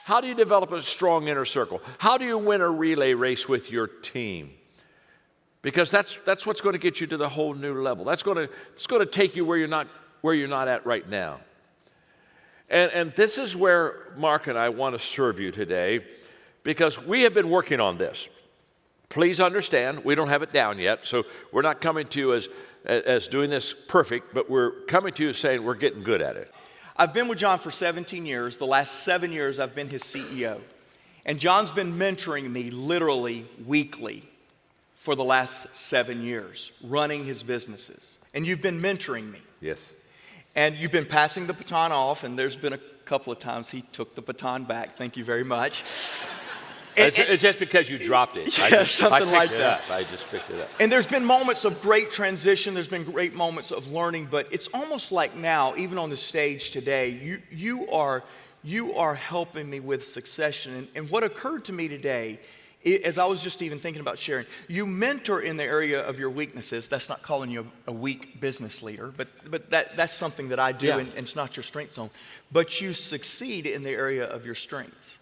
How do you develop a strong inner circle? How do you win a relay race with your team? Because that's what's going to get you to the whole new level. It's going to take you where you're not at right now. And this is where Mark and I want to serve you today, because we have been working on this. Please understand, we don't have it down yet, so we're not coming to you as doing this perfect, but we're coming to you saying we're getting good at it. I've been with John for 17 years. The last 7 years, I've been his CEO. And John's been mentoring me literally weekly for the last 7 years, running his businesses. And you've been mentoring me. Yes. And you've been passing the baton off, and there's been a couple of times he took the baton back. Thank you very much. It's just because you dropped it. Yeah, something like that. I just picked it up. And there's been moments of great transition. There's been great moments of learning. But it's almost like now, even on the stage today, you are helping me with succession. And what occurred to me today, as I was just even thinking about sharing, you mentor in the area of your weaknesses. That's not calling you a weak business leader, but that's something that I do, Yeah. and it's not your strength zone. But you succeed in the area of your strengths.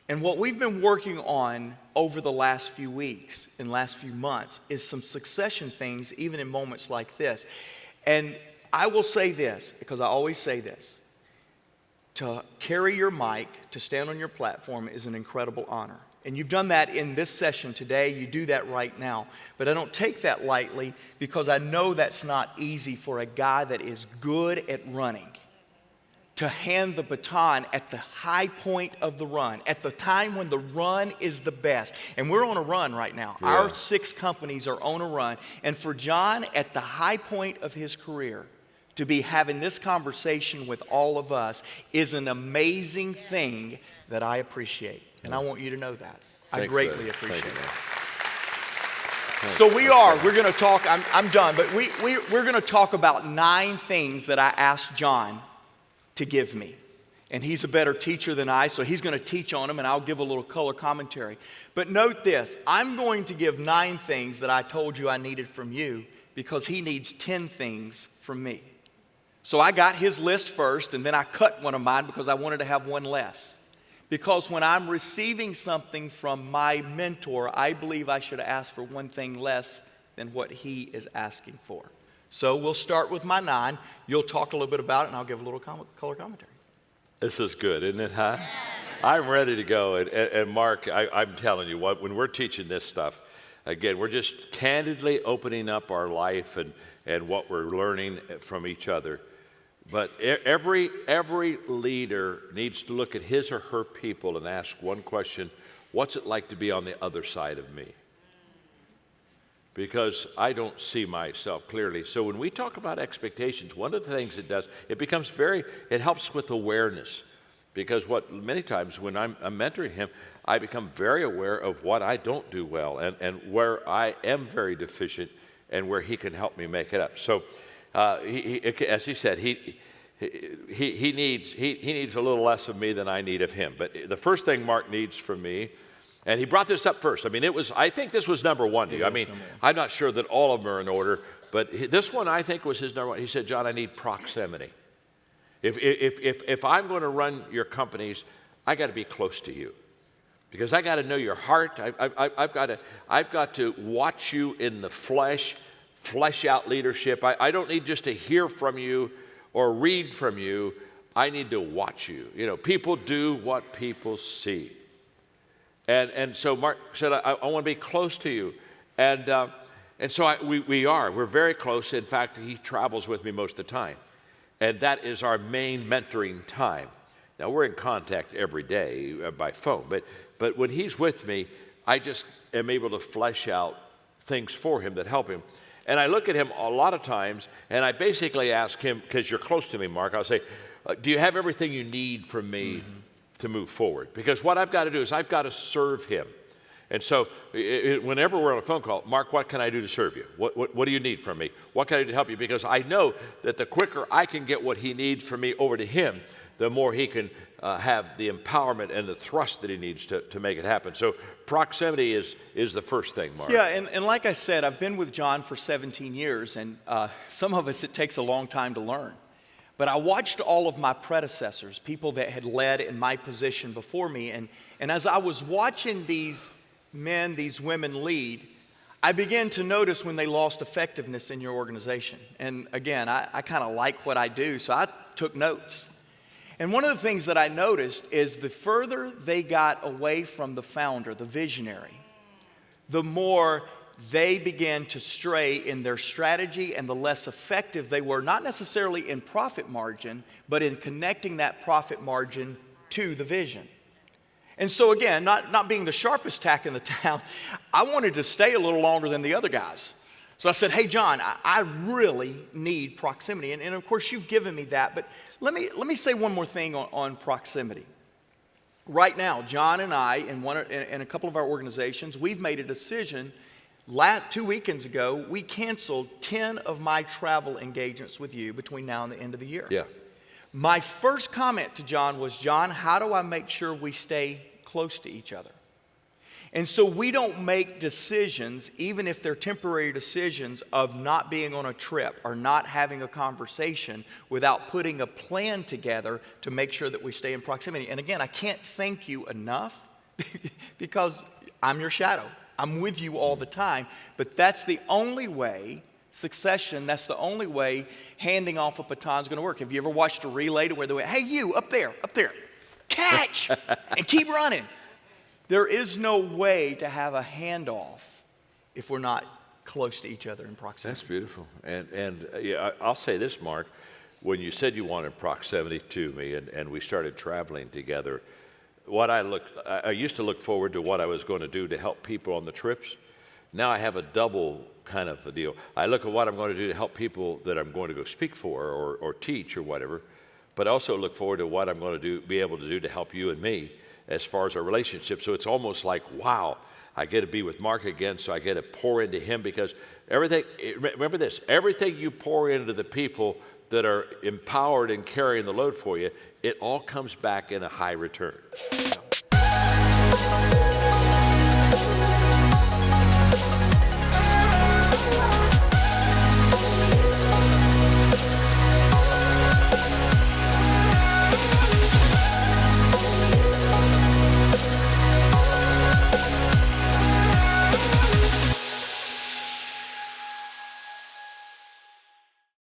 And what we've been working on over the last few weeks and last few months is some succession things, even in moments like this. And I will say this, because I always say this: to carry your mic, to stand on your platform is an incredible honor. And you've done that in this session today. You do that right now. But I don't take that lightly, because I know that's not easy for a guy that is good at running to hand the baton at the high point of the run, at the time when the run is the best. And we're on a run right now. Yeah. Our 6 companies are on a run. And for John, at the high point of his career, to be having this conversation with all of us is an amazing thing that I appreciate. And I want you to know that. I greatly appreciate it. So we're going to talk, I'm done, but we're going to talk about 9 things that I asked John to give me. And he's a better teacher than I, so he's going to teach on them, and I'll give a little color commentary. But note this: I'm going to give 9 things that I told you I needed from you, because he needs 10 things from me. So I got his list first, and then I cut one of mine because I wanted to have one less. Because when I'm receiving something from my mentor, I believe I should ask for one thing less than what he is asking for. So we'll start with my 9. You'll talk a little bit about it, and I'll give a little color commentary. This is good, isn't it, huh? I'm ready to go. And Mark, I'm telling you what, when we're teaching this stuff, again, we're just candidly opening up our life and what we're learning from each other. But every leader needs to look at his or her people and ask one question: what's it like to be on the other side of me? Because I don't see myself clearly. So when we talk about expectations, one of the things it does, it helps with awareness. Because many times when I'm mentoring him, I become very aware of what I don't do well and where I am very deficient and where he can help me make it up. So as he said, he needs a little less of me than I need of him. But the first thing Mark needs from me, and he brought this up first. I mean, I think this was number 1 to you. I mean, I'm not sure that all of them are in order, but this one I think was his number 1. He said, John, I need proximity. If I'm going to run your companies, I got to be close to you, because I got to know your heart. I've got to watch you in the flesh out leadership. I don't need just to hear from you or read from you. I need to watch you. You know, people do what people see. And so Mark said, I want to be close to you. And so we're very close. In fact, he travels with me most of the time. And that is our main mentoring time. Now, we're in contact every day by phone. But when he's with me, I just am able to flesh out things for him that help him. And I look at him a lot of times, and I basically ask him, because you're close to me, Mark, I'll say, do you have everything you need from me to move forward? Because what I've got to do is I've got to serve him. And so whenever we're on a phone call, Mark, what can I do to serve you? What do you need from me? What can I do to help you? Because I know that the quicker I can get what he needs from me over to him, the more he can have the empowerment and the thrust that he needs to make it happen. So proximity is the first thing, Mark. Yeah, and like I said, I've been with John for 17 years, and some of us, it takes a long time to learn. But I watched all of my predecessors, people that had led in my position before me, and as I was watching these men, these women lead, I began to notice when they lost effectiveness in your organization. And again, I kind of like what I do, so I took notes. And one of the things that I noticed is the further they got away from the founder, the visionary, the more they began to stray in their strategy and the less effective they were, not necessarily in profit margin, but in connecting that profit margin to the vision. And so again, not being the sharpest tack in the town, I wanted to stay a little longer than the other guys. So I said, hey, John, I really need proximity. And of course, you've given me that. But let me say one more thing on proximity. Right now, John and I, in a couple of our organizations, we've made a decision. 2 weekends ago, we canceled 10 of my travel engagements with you between now and the end of the year. Yeah. My first comment to John was, John, how do I make sure we stay close to each other? And so we don't make decisions, even if they're temporary decisions, of not being on a trip or not having a conversation without putting a plan together to make sure that we stay in proximity. And again, I can't thank you enough because I'm your shadow. I'm with you all the time. But that's the only way succession, that's the only way handing off a baton is going to work. Have you ever watched a relay to where they went, hey, you, up there, catch, and keep running? There is no way to have a handoff if we're not close to each other in proximity. That's beautiful. And yeah, I'll say this, Mark. When you said you wanted proximity to me and we started traveling together, I used to look forward to what I was going to do to help people on the trips. Now I have a double kind of a deal. I look at what I'm going to do to help people that I'm going to go speak for or teach or whatever, but I also look forward to what I'm going to be able to do to help you and me as far as our relationship. So it's almost like, wow, I get to be with Mark again, so I get to pour into him because remember this, everything you pour into the people that are empowered and carrying the load for you, it all comes back in a high return.